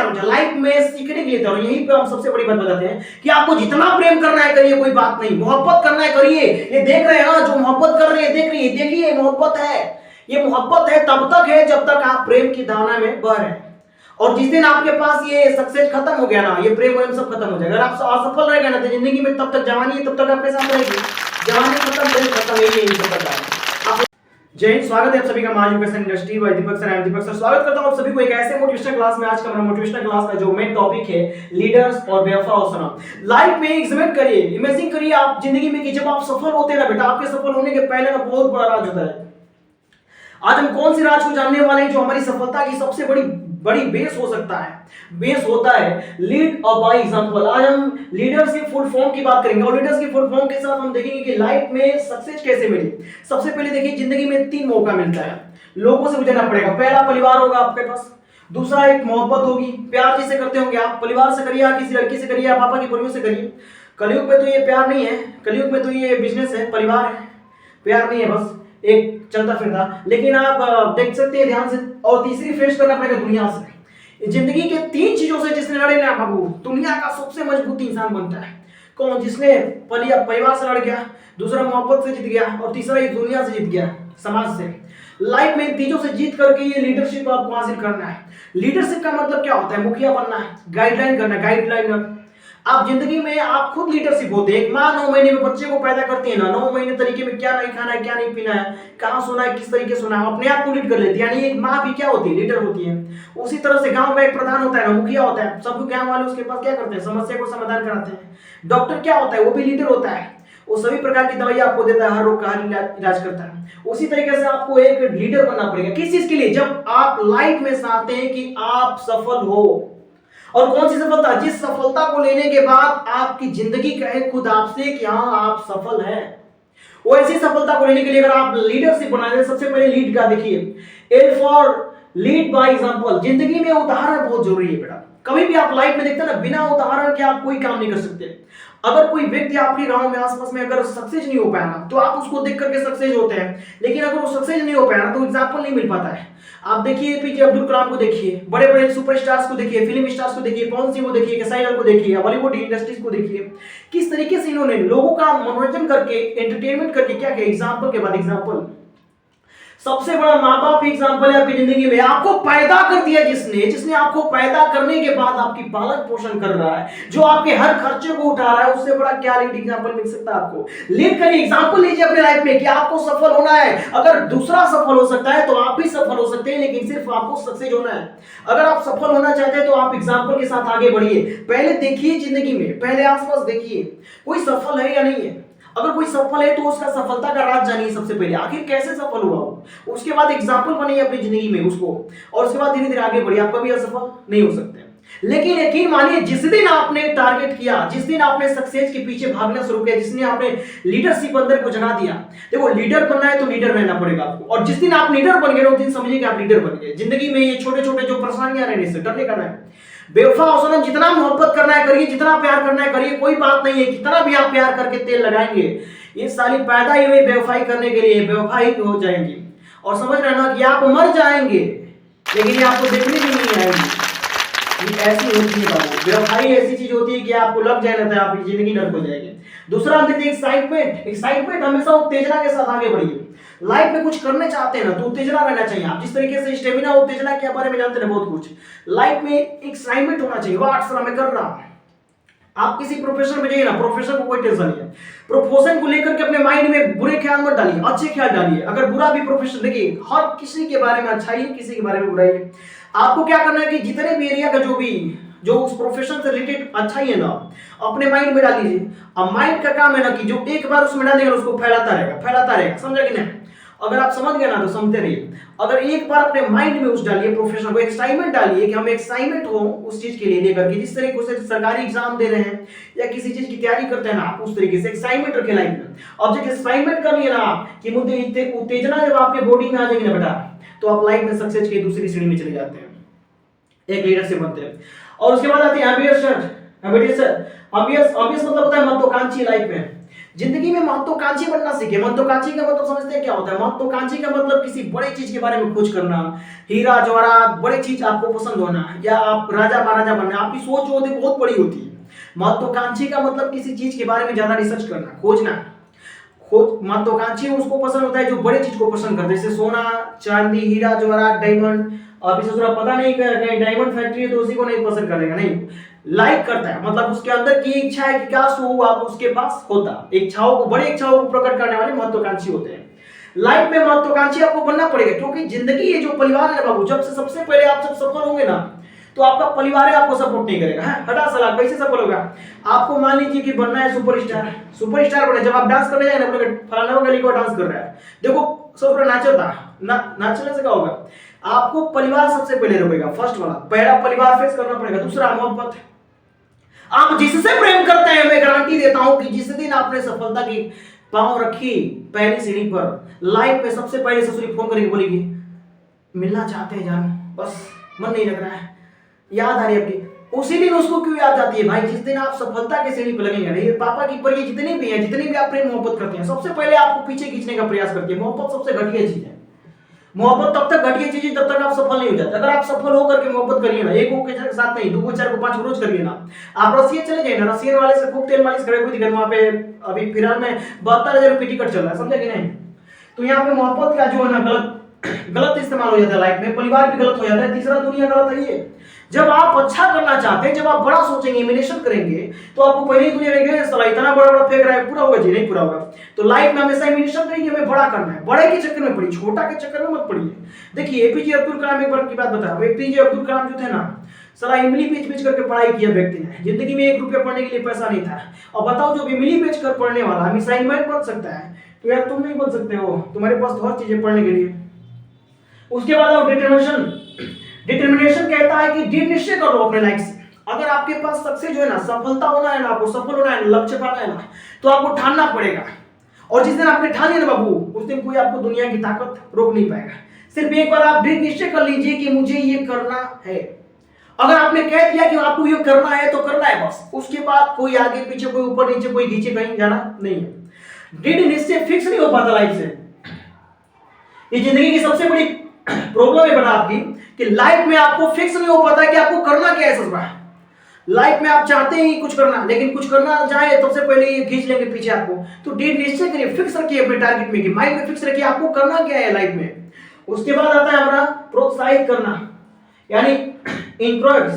हमेशा लाइफ में सीखने के लिए और यहीं पे हम सबसे बड़ी बात बताते हैं कि आपको जितना प्रेम करना है करिए, कोई बात नहीं, मोहब्बत करना है करिए। ये देख रहे हैं ना, जो मोहब्बत कर रहे हैं देख रही है, देखिए मोहब्बत है, ये मोहब्बत है तब तक है जब तक आप प्रेम की धारणा में बह रहे हैं। और जिस दिन आपके पास ये सक्सेस खत्म हो गया ना, ये प्रेम वरेम सब खत्म हो जाएगा। अगर आप असफल रह गए ना तो जिंदगी में तब तक जवानी है, तब तक आपके साथ रहेगी, जवानी खत्म प्रेम खत्म, यही सब पता है। जय हिंद, स्वागत है आप सभी का माज education industry by Deepak sir. Deepak sir स्वागत करता हूं आप सभी को एक ऐसे मोटिवेशनल क्लास में। आज का हमारा मोटिवेशनल क्लास का जो मेन टॉपिक है लीडर्स और बेवफा और सनम। लाइफ में एग्जामिन करिए, इमेजिन करिए आप जिंदगी में कि जब आप सफल होते हैं ना बेटा, आपके सफल होने के पहले ना बहुत बड़ा राज होता है। आज हम कौन सी राज को जानने वाले हैं जो हमारी सफलता की सबसे बड़ी बेस हो सकता है। बेस होता है लीड और बाय एग्जांपल। आज हम लीडर्स की फुल फॉर्म की बात करेंगे और लीडर्स की फुल फॉर्म के साथ हम देखेंगे कि लाइफ में सक्सेस कैसे मिली। सबसे पहले देखिए, जिंदगी में 3 मौका मिलता है, लोगों से गुजरना पड़ेगा। पहला परिवार होगा आपके पास, दूसरा एक मोहब्बत होगी, प्यार जिसे करते होंगे आप, परिवार से करिए, किसी लड़की से करिए, पापा की परिवार से करिए। कलयुग में तो ये प्यार नहीं है, कलयुग में तो ये बिजनेस है, परिवार है, प्यार नहीं है, बस एक चलता फिरता। लेकिन आप देख सकते हैं ध्यान से। और तीसरी फेस करना पड़ेगा दुनिया से। जिंदगी के 3 चीजों से जिसने लड़े ना बाबू, दुनिया का सबसे मजबूत इंसान बनता है। कौन? जिसने परिवार से लड़ गया, दूसरा मोहब्बत से जीत गया और तीसरा ये दुनिया से जीत गया, समाज से। लाइफ में इन तीनों से जीत करके ये लीडरशिप आपको हासिल करना है। लीडरशिप का मतलब क्या होता है? मुखिया बनना है, गाइडलाइन करना, गाइडलाइन। आप जिंदगी में आप खुद लीडरशिप होते हैं। माँ 9 महीने में बच्चे को पैदा करती है ना, 9 महीने तरीके में क्या नहीं खाना है, क्या नहीं पीना है, कहाँ सोना है, किस तरीके से सोना है, अपने आप को लीड कर लेती है। यानी एक माँ भी क्या होती है? लीडर होती है। उसी तरह से गांव का एक प्रधान होता है ना, मुखिया होता है। सब गांव वाले उसके पास क्या करते हैं? समस्या को समाधान कराते हैं। डॉक्टर क्या होता है? वो भी लीडर होता है। वो सभी प्रकार की दवाई आपको देता है, हर रोग का इलाज करता है। उसी तरीके से आपको एक लीडर बनना पड़ेगा। किस चीज के लिए? जब आप लाइफ में चाहते हैं कि आप सफल हो। और कौन सी सफलता? जिस सफलता को लेने के बाद आपकी जिंदगी कहे खुद आपसे कि हाँ आप सफल हैं। वो ऐसी सफलता को लेने के लिए अगर आप लीडरशिप बना रहे, सबसे पहले लीड का देखिए, L for lead by example. जिंदगी में उदाहरण बहुत जरूरी है बेटा। कभी भी आप लाइफ में देखते हैं ना, बिना उदाहरण के आप कोई काम नहीं कर सकते। अगर कोई व्यक्ति आपके गांव में आसपास में अगर सक्सेस नहीं हो पाया ना, तो आप उसको देख करके सक्सेस होते हैं। लेकिन अगर वो सक्सेस नहीं हो पाया ना, तो एग्जांपल नहीं मिल पाता है। आप देखिए पीजे अब्दुल कलाम को देखिए, बड़े बड़े सुपरस्टार्स को देखिए, फिल्म स्टार्स को देखिए, पवन सिंह को देखिए, केसाई लाल को देखिए, बॉलीवुड इंडस्ट्रीज को देखिए, किस तरीके से इन्होंने लोगों का मनोरंजन करके, एंटरटेनमेंट करके क्या किया, एग्जांपल के बाद एग्जांपल। सबसे बड़ा माँ बाप एग्जाम्पल है आपकी जिंदगी में। आपको पैदा कर दिया जिसने आपको पैदा करने के बाद आपकी पालन पोषण कर रहा है, जो आपके हर खर्चे को उठा रहा है, उससे बड़ा क्या लीड एग्जाम्पल मिल सकता है आपको? लीड करिए, एग्जाम्पल लीजिए अपने लाइफ में कि आपको सफल होना है। अगर दूसरा सफल हो सकता है तो आप भी सफल हो सकते हैं, लेकिन सिर्फ आपको सक्सेस होना है। अगर आप सफल होना चाहते हैं तो आप एग्जाम्पल के साथ आगे बढ़िए। पहले देखिए जिंदगी में, पहले आसपास देखिए कोई सफल है या नहीं है। अगर कोई सफल है तो उसका सफलता का राज जानिए सबसे पहले, आखिर कैसे सफल हुआ वो। उसके बाद एग्जाम्पल बनिए अपनी जिंदगी में उसको, और उसके बाद धीरे धीरे आगे बढ़िए। आप कभी असफल नहीं हो सकते। लेकिन यकीन मानिए, जिस दिन आपने टारगेट किया, जिस दिन आपने सक्सेस के पीछे भागना शुरू किया, जिसने आपने लीडरशिप अंदर को जगा दिया। देखो, लीडर बनना है तो लीडर रहना पड़ेगा आपको। और जिस दिन आप लीडर बन गए, उस दिन समझिए कि आप लीडर बन गए। जिंदगी में ये छोटे छोटे जो परेशानियां रहने से डरने का नहीं। बेवफा और सनम, जितना मोहब्बत करना है करिए, जितना प्यार करना है करिए, कोई बात नहीं है। कितना भी आप प्यार करके तेल लगाएंगे, ये साली पैदा ही हुई बेवफाई करने के लिए, बेवफाई हो जाएंगी। और समझ रहे ना कि आप मर जाएंगे, लेकिन ये आपको देखने भी नहीं आएंगे। ये ऐसी होती है बाबू, बेवफाई ऐसी चीज होती है कि आपको लग जाए ना तो आपकी जिंदगी नर्क हो जाएगी। दूसरा हम देखते हैं एक्साइटमेंट। एक्साइटमेंट हमेशा उत्तेजना के साथ आगे बढ़िए। लाइफ में कुछ करने चाहते हैं ना तो उत्तेजना रहना चाहिए। आप जिस तरीके से स्टेमिना उत्तेजना के बारे में जानते हैं बहुत कुछ, लाइफ में एक्साइटमेंट होना चाहिए। वाह सर मैं कर रहा हूं। आप किसी प्रोफेशन में जाइए ना, प्रोफेशन को कोई टेंशन नहीं है। प्रोफेशन को लेकर के अपने माइंड में बुरे ख्याल मत डालिए, अच्छे ख्याल डालिए। अगर बुरा भी प्रोफेशन, देखिए हर किसी के बारे में अच्छाई है, किसी के बारे में बुराई है। आपको क्या करना है कि जितने भी एरिया का जो उस प्रोफेशन से रिलेटेड अच्छा ही है ना, अपने माइंड में डाल लीजिए। अब माइंड का काम है ना कि जो एक बार उसमें डालेगा उसको फैलाता रहेगा। समझा कि नहीं? अगर आप समझ गए ना तो समझते रहिए। अगर एक बार अपने माइंड में उस डालिए, प्रोफेशन को एक्साइटमेंट डालिए कि हम एक्साइटमेंट हो उस चीज के लिए लेकर के, जिस तरीके से सरकारी एग्जाम दे रहे हैं या किसी चीज की तैयारी करते हैं ना, आप उस तरीके से एक्साइटमेंट रखें लाइफ में। अब जब एक्साइटमेंट कर लिए ना कि मुझे उत्तेजना जब आपके बॉडी में आ जाएगी ना बेटा, तो आप लाइफ में सक्सेस की दूसरी श्रेणी में चले जाते हैं, एक लीडर से बनते हैं। और उसके बाद आते हैं एम्बिशियस मतलब होता है महत्वाकांक्षी लाइफ में। जिंदगी में महत्वाकांक्षी बनना सीखे। महत्वाकांक्षी का मतलब समझते हैं क्या होता है? महत्वाकांक्षी का मतलब किसी बड़े चीज के बारे में खोज करना, हीरा जवाहरात, बड़ी चीज आपको पसंद होना, या आप राजा महाराजा बनना। आपकी सोच जो होती है बहुत बड़ी होती है। महत्वाकांक्षी का मतलब किसी चीज के बारे में ज्यादा रिसर्च करना, खोजना। खोज महत्वाकांक्षी उसको पसंद होता है जो बड़े चीज को पसंद करते हैं, जैसे सोना चांदी हीरा जवाहरात डायमंड। अभी ससुरा पता नहीं कहीं डायमंड फैक्ट्री है तो उसी को नहीं पसंद करेगा, नहीं, लाइक करता है। मतलब उसके अंदर की इच्छा है कि काश वो आप उसके पास होता। इच्छाओं को, बड़ी इच्छाओं को प्रकट करने वाले महत्वाकांक्षी होते हैं। लाइफ में महत्वाकांक्षी आपको बनना पड़ेगा, क्योंकि जिंदगी ये जो परिवार है बाबू, जब से सबसे पहले आप जब सफल होंगे ना तो आपका परिवार है आपको सपोर्ट नहीं करेगा। हटा सलाह, कैसे सफल होगा? आपको मान लीजिए कि बनना है सुपरस्टार, सुपरस्टार बने, जब आप डांस करने जाए ना अपने फलाना गली को डांस कर रहा है, देखो सब नाचता नाचने से क्या होगा? आपको परिवार सबसे पहले रोकेगा, फर्स्ट वाला पहला परिवार फेस करना पड़ेगा। दूसरा मोहब्बत, आप जिससे प्रेम करते हैं, मैं गारंटी देता हूं कि जिस दिन आपने सफलता की पांव रखी पहली सीढ़ी पर, लाइफ में सबसे पहले ससुरी फोन करके बोलेगी मिलना चाहते हैं जानू, बस मन नहीं लग रहा है, याद आ रही है अपनी। उसी दिन उसको क्यों याद आती है भाई? जिस दिन आप सफलता के सीढ़ी पर लगेंगे। नहीं, पापा की पर ये जितनी भी है, जितनी भी आप प्रेम मोहब्बत करते हैं, सबसे पहले आपको पीछे खींचने का प्रयास करती है। मोहब्बत सबसे घटिया चीज है। मोहब्बत तब तक घटिया चीज है जब तक आप सफल नहीं हो जाते। अगर आप सफल होकर के मोहब्बत करिए ना, एक के साथ नहीं, दो चार को पांच रोज करिए ना। आप रसिया चले जाइए ना, रसियन वाले से खूब तेल मालिश करे, कोई दिक्कत वहां पे अभी फिलहाल में 72,000 रुपये टिकट चल रहा है, समझे कि नहीं? तो यहाँ पे मोहब्बत का जो है ना गलत इस्तेमाल हो जाता है लाइफ में, परिवार भी गलत हो जाता है, तीसरा दुनिया गलत है ये। जब आप अच्छा करना चाहते हैं, जब आप बड़ा सोचेंगे, इमेजिनेशन करेंगे, तो आपको पहले ही दुनिया में साला इतना बड़ा बड़ा फेंक रहा है, पूरा होगा जी? नहीं पूरा होगा। तो लाइफ में हमेशा इमेजिनेशन करेंगे, हमें बड़ा करना है। बड़े के चक्कर में पड़ी, छोटा के चक्कर में मत पड़िए। देखिए एपीजे अब्दुल कलाम, एक बार की बात बता, एपीजे अब्दुल कलाम जो थे ना, साला इमली बेच करके पढ़ाई किया व्यक्ति ने। जिंदगी में 1 रुपया पढ़ने के लिए पैसा नहीं था। और बताओ जो इमली बेच कर पढ़ने वाला मिसाइल मैन बन सकता है, तो यार तुम नहीं बन सकते हो? तुम्हारे पास तो हर चीजें पढ़ने के लिए। उसके बाद आओ डिटरमिनेशन। डिटरमिनेशन कहता है कि दृढ़ निश्चय करो अपने लाइफ से। अगर आपके पास सक्सेस जो है ना, सफलता होना है ना, आपको सफल होना है, लक्ष्य पाना है ना, तो आपको ठानना पड़ेगा। और जिस दिन आपने ठान लिया ना बाबू, उस दिन कोई आपको दुनिया की ताकत रोक नहीं पाएगा। सिर्फ एक बार आप दृढ़ निश्चय कर लीजिए कि मुझे ये करना है। अगर आपने कह दिया कि आपको ये करना है तो करना है बस। उसके बाद कोई आगे पीछे, कोई ऊपर नीचे, कोई नीचे कहीं जाना नहीं है। दृढ़ निश्चय फिक्स नहीं हो पाता लाइफ से। ये जिंदगी की सबसे बड़ी प्रॉब्लम है बना आपकी, कि लाइफ में आपको फिक्स नहीं हो पाता कि आपको करना क्या है। ससुरा लाइफ में आप चाहते हैं कुछ करना, लेकिन कुछ करना चाहे सबसे पहले ये खींच लेंगे पीछे आपको। तो दृढ़ निश्चय करिए, फिक्स रखिए अपने टारगेट में, कि माइंड में फिक्स रखिए आपको करना क्या है लाइफ में। उसके बाद आता है हमारा प्रोत्साहित करना, यानी इंकरेज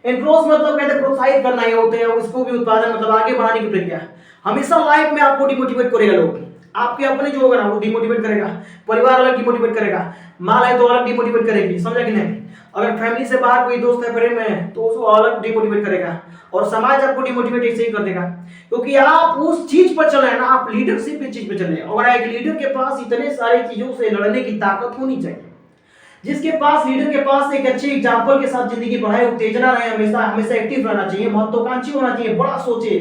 मतलब कहते हैं प्रोत्साहित करना, ये होते हैं उसको भी उत्पादन, मतलब आगे बढ़ाने की प्रक्रिया। हमेशा लाइफ में आपको डिमोटिवेट करेगा लोग, आपके अपने जो होगा ना वो डिमोटिवेट करेगा, परिवार अलग डिमोटिवेट करेगा, माल है तो अलग डिमोटिवेट करेगी, समझा कि नहीं? अगर फैमिली से बाहर कोई दोस्त है, प्रेम है, तो उसको अलग डिमोटिवेट करेगा, और समाज आपको डिमोटिवेट ऐसे ही कर देगा, क्योंकि आप उस चीज पर चल रहे हैं ना, आप लीडरशिप की चीज पर चल रहे हैं। और एक लीडर के पास इतने सारी चीजों से लड़ने की ताकत होनी चाहिए। जिसके पास, लीडर के पास एक अच्छे एग्जाम्पल के साथ जिंदगी बढ़ाए, उत्तेजना रहे, हमेशा एक्टिव रहना चाहिए, महत्वाकांक्षी होना चाहिए, बड़ा सोचे,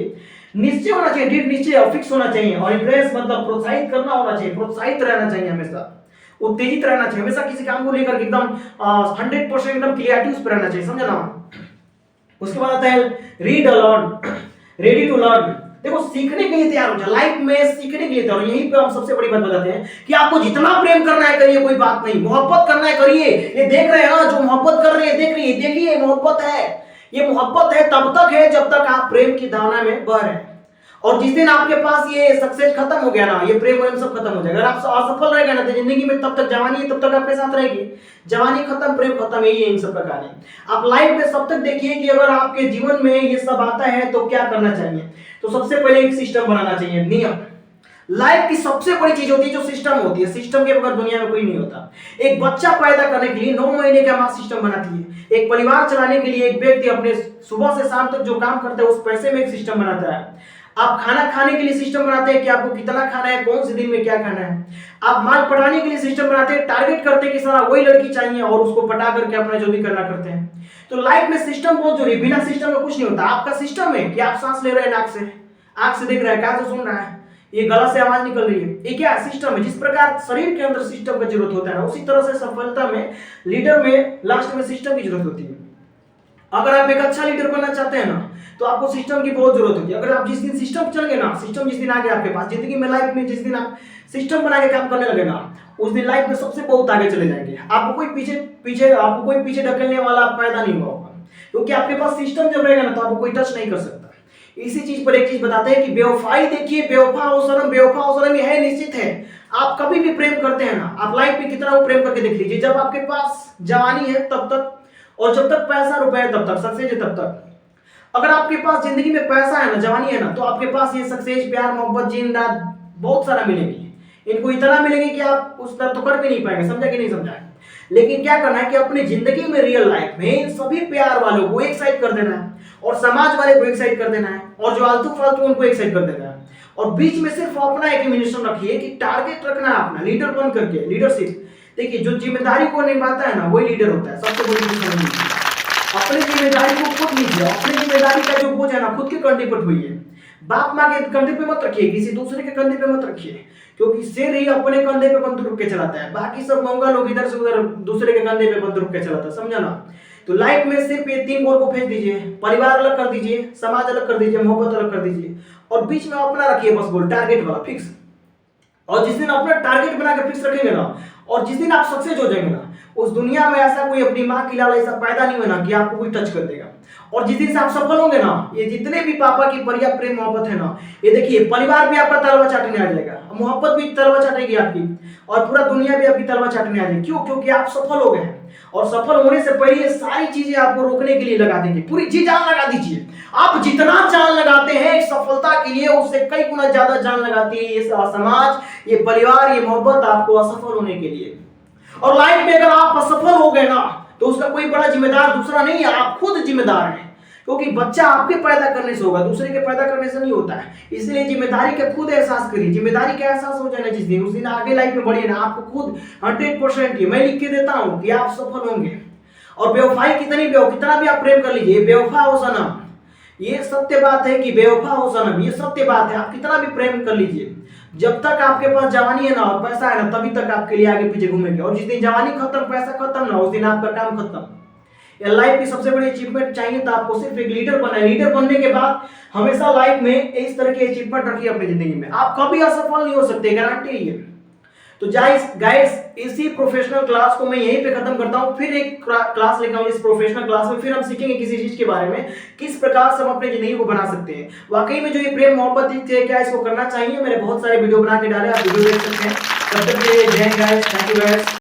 निश्चय होना चाहिए, दृढ़ निश्चय और फिक्स होना चाहिए। और इंप्रेस मतलब प्रोत्साहित करना होना चाहिए, प्रोत्साहित रहना चाहिए, हमेशा उत्तेजित रहना चाहिए, हमेशा किसी काम को लेकर एकदम 100% एकदम क्लियरिटी उस पर रहना चाहिए, समझा ना? उसके बाद आता है read along, ready to learn. देखो सीखने के लिए तैयार हो जाओ, लाइफ में सीखने के लिए तैयार हो। यहीं पे हम सबसे बड़ी बात बताते हैं कि आपको जितना प्रेम करना है करिए, कोई बात नहीं, मोहब्बत करना है करिए। ये देख रहे हैं ना, जो मोहब्बत कर रहे हैं, देख रही है, देखिए मोहब्बत है। ये मोहब्बत है तब तक है जब तक आप प्रेम की धारणा में बह रहे हैं। और जिस दिन आपके पास ये सक्सेस खत्म हो गया ना, ये प्रेम वरेम सब खत्म हो जाएगा। अगर आप असफल रहेगा ना तो जिंदगी में तब तक जवानी है, तब तक आपके साथ रहेगी। जवानी खत्म, प्रेम खत्म, यही है इन सब का कहानी। आप लाइफ में सब तक देखिए कि अगर आपके जीवन में ये सब आता है तो क्या करना चाहिए। तो सबसे पहले एक सिस्टम बनाना चाहिए, नियम। लाइफ की सबसे बड़ी चीज होती है जो सिस्टम होती है। सिस्टम के बगैर दुनिया में कोई नहीं होता। एक बच्चा पैदा करने के लिए 9 महीने का माँ सिस्टम बनाती है। एक परिवार चलाने के लिए एक व्यक्ति अपने सुबह से शाम तक जो काम करता है उस पैसे में एक सिस्टम बनाता है। आप खाना खाने के लिए सिस्टम बनाते हैं कि आपको कितना खाना है, कौन से दिन में क्या खाना है। आप माल पटाने के लिए सिस्टम बनाते हैं, टारगेट करते हैं कि सारा वही लड़की चाहिए और उसको पटा करके अपना जो भी करना करते हैं। तो लाइफ में सिस्टम बहुत जरूरी है, बिना सिस्टम में कुछ नहीं होता। आपका सिस्टम है कि आप सांस ले रहे हैं नाक से, आंख से देख रहा है, कान से सुन रहा है, ये गला से आवाज निकल रही है, ये क्या सिस्टम है। जिस प्रकार शरीर के अंदर सिस्टम की जरूरत होता है ना, उसी तरह से सफलता में, लीडर में, लास्ट में सिस्टम की जरूरत होती है। अगर आप एक अच्छा लीडर बनना चाहते हैं ना, तो आपको सिस्टम की बहुत जरूरत होती है। अगर आप जिस दिन सिस्टम चल गए ना, सिस्टम जिस दिन आ गया आपके पास जिंदगी में, लाइफ में, जिस दिन आप सिस्टम बना के काम करने लगे ना, उस दिन लाइफ में सबसे बहुत आगे चले जाएंगे। आपको कोई पीछे ढकेलने वाला पैदा नहीं हुआ होगा, क्योंकि आपके पास सिस्टम जब रहेगा ना, तो आपको कोई टच नहीं कर सकता। इसी चीज पर एक चीज बताते हैं कि बेवफाई देखिए, बेवफा हो सनम यह निश्चित है। आप कभी भी प्रेम करते हैं ना, आप लाइफ में कितना वो प्रेम करके देख लीजिए, जब आपके पास जवानी है तब तक, और जब तक पैसा रुपया है तब तक, सक्सेस है तब तक। अगर आपके पास जिंदगी में पैसा है ना, जवानी है ना, तो आपके पास ये सक्सेस, प्यार, मोहब्बत, जिंदा बहुत सारा मिलेगी। इनको इतना मिलेंगे कि आप उस तरह तो कर भी नहीं पाएंगे। समझा कि नहीं समझा? लेकिन क्या करना है कि अपनी जिंदगी में, रियल लाइफ में सभी प्यार वालों को एक साइड कर देना है, और समाज वाले को एक साइड कर देना है, और जो आलतू फालतू उनको एक साइड कर देना है, और बीच में सिर्फ अपना एक इम्यूनेशन रखिए कि टारगेट रखना है अपना, लीडर बन करके। लीडरशिप देखिए, जो जिम्मेदारी को निभाता है ना, वही लीडर होता है। सबसे बड़ी चीज समझ लीजिए, अपनी जिम्मेदारी को खुद लीजिए। अपनी जिम्मेदारी का जो बोझ है ना, खुद के कंधे पर ढोइए। बाप माँ के कंधे पे मत रखिए, किसी दूसरे के कंधे पे मत रखिए, क्योंकि सिर ही अपने कंधे पे बंदूक रख के चलाता है। बाकी सब मंगा लोग इधर से उधर दूसरे के कंधे पे बंदूक रख के चलाता है। समझा ना? तो लाइफ में सिर्फ ये 3 गोल को फेंक दीजिए, परिवार अलग कर दीजिए, समाज अलग कर दीजिए, मोहब्बत अलग कर दीजिए, और बीच में अपना रखिए बस गोल, टारगेट वाला फिक्स। और जिस दिन अपना टारगेट बना के फिक्स रखेंगे ना, और जिस दिन आप सक्सेस हो जाएंगे ना, उस दुनिया में ऐसा कोई अपनी माँ की लाल ऐसा पैदा नहीं होना कि आपको कोई टच कर देगा। और जिस दिन से आप सफल होंगे ना, ये जितने भी पापा की परिया प्रेम मोहब्बत है ना, ये देखिए, परिवार भी आपका तलवा चाटने आ जाएगा, मोहब्बत भी तलवा चाटेगी आपकी, और पूरा दुनिया भी आपकी तलवा चाटने आ जाएगी। क्यों? क्योंकि आप सफल हो गए हैं। और सफल होने से पहले ये सारी चीजें आपको रोकने के लिए लगा देंगे, पूरी जी जान लगा दीजिए। आप जितना जान लगाते हैं एक सफलता के लिए, उससे कई गुना ज्यादा जान लगाती है ये समाज, ये परिवार, ये मोहब्बत आपको असफल होने के लिए। और लाइफ में अगर आप असफल हो गए ना, तो उसका कोई बड़ा जिम्मेदार दूसरा नहीं है, आप खुद जिम्मेदार हैं। क्योंकि बच्चा आपके पैदा करने से होगा, दूसरे के पैदा करने से नहीं होता है। इसलिए जिम्मेदारी का खुद एहसास करिए। जिम्मेदारी का एहसास हो जाए ना जिस दिन, उस दिन आगे लाइफ में बढ़िए ना, आपको खुद 100% ये मैं लिख के देता हूं कि आप सफल होंगे। और बेवफाई कितना भी आप प्रेम कर लीजिए, बेवफा हो सनम, ये सत्य बात है कि बेवफा हो सनम, ये सत्य बात है। आप कितना भी प्रेम कर लीजिए, जब तक आपके पास जवानी है ना और पैसा है ना, तभी तक आपके लिए आगे पीछे घूमेंगे। और जिस दिन जवानी खत्म, पैसा खत्म ना, उस दिन आपका काम खत्म। लाइफ की सबसे बड़ी अचीवमेंट चाहिए तो आपको सिर्फ एक लीडर बनना है। लीडर बनने के बाद हमेशा लाइफ में इस तरह की अचीवमेंट रखिए अपनी जिंदगी में, आप कभी असफल नहीं हो सकते, गारंटी है। तो गाइस, इसी प्रोफेशनल क्लास को मैं यहीं पे खत्म करता हूं। फिर एक क्लास लेकर आऊंगा इस प्रोफेशनल क्लास में, फिर हम सीखेंगे किसी चीज के बारे में, किस प्रकार से हम अपनी जिंदगी को बना सकते हैं। वाकई में जो ये प्रेम मोहब्बत है, क्या इसको करना चाहिए? मैंने बहुत सारे वीडियो बना के डाले, आप वीडियो देख सकते हैं। तब तक के लिए जय Hind guys, thank you guys.